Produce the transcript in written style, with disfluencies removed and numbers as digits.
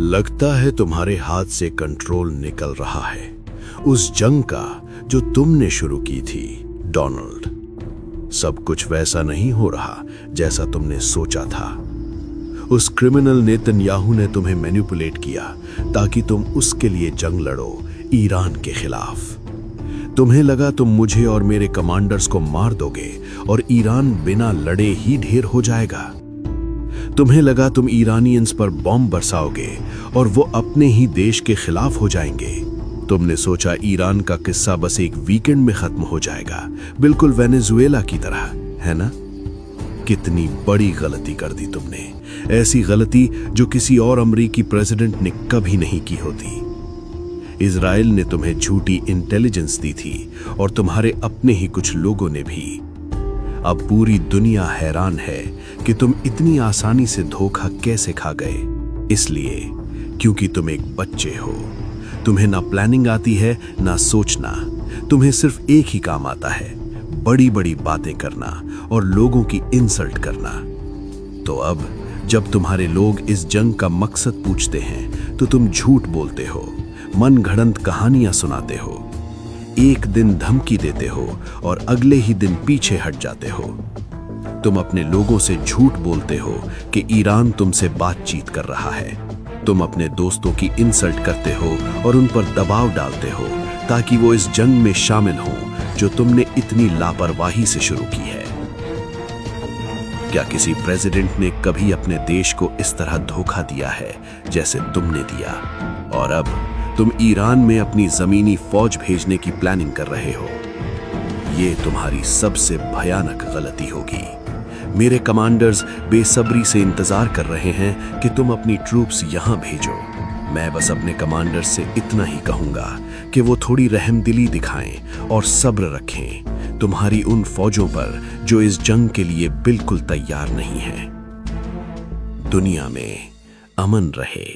लगता है तुम्हारे हाथ से कंट्रोल निकल रहा है उस जंग का जो तुमने शुरू की थी, डोनाल्ड। सब कुछ वैसा नहीं हो रहा जैसा तुमने सोचा था। उस क्रिमिनल नेतन्याहू ने तुम्हें मैनिपुलेट किया ताकि तुम उसके लिए जंग लड़ो, ईरान के खिलाफ। तुम्हें लगा तुम मुझे और मेरे कमांडर्स को मार दोगे और ईरान बिना लड़े ही ढेर हो जाएगा। तुम्हें लगा तुम ईरानियंस पर बॉम्ब बरसाओगे और वो अपने ही देश के खिलाफ हो जाएंगे। तुमने सोचा ईरान का किस्सा बस एक वीकेंड में खत्म हो जाएगा, बिल्कुल वेनेजुएला की तरह, है ना? कितनी बड़ी गलती कर दी तुमने, ऐसी गलती जो किसी और अमरीकी प्रेसिडेंट ने कभी नहीं की होती। इजराइल ने तुम्हें झूठी इंटेलिजेंस दी थी और तुम्हारे अपने ही कुछ लोगों ने भी। अब पूरी दुनिया हैरान है कि तुम इतनी आसानी से धोखा कैसे खा गए। इसलिए क्योंकि तुम एक बच्चे हो। तुम्हें ना प्लानिंग आती है ना सोचना। तुम्हें सिर्फ एक ही काम आता है, बड़ी बड़ी बातें करना और लोगों की इंसल्ट करना। तो अब जब तुम्हारे लोग इस जंग का मकसद पूछते हैं तो तुम झूठ बोलते हो, मन घड़ंत कहानियां सुनाते हो, एक दिन धमकी देते हो और अगले ही दिन पीछे हट जाते हो। तुम अपने लोगों से झूठ बोलते हो कि ईरान तुमसे बातचीत कर रहा है। तुम अपने दोस्तों की इंसल्ट करते हो और उन पर दबाव डालते हो ताकि वो इस जंग में शामिल हों जो तुमने इतनी लापरवाही से शुरू की है। क्या किसी प्रेसिडेंट ने कभी अपने देश को इस तरह धोखा दिया है जैसे तुमने दिया? और अब तुम ईरान में अपनी जमीनी फौज भेजने की प्लानिंग कर रहे हो। ये तुम्हारी सबसे भयानक गलती होगी। मेरे कमांडर्स बेसब्री से इंतजार कर रहे हैं कि तुम अपनी ट्रूप्स यहां भेजो। मैं बस अपने कमांडर्स से इतना ही कहूंगा कि वो थोड़ी रहमदिली दिखाएं और सब्र रखें तुम्हारी उन फौजों पर जो इस जंग के लिए बिल्कुल तैयार नहीं है। दुनिया में अमन रहे।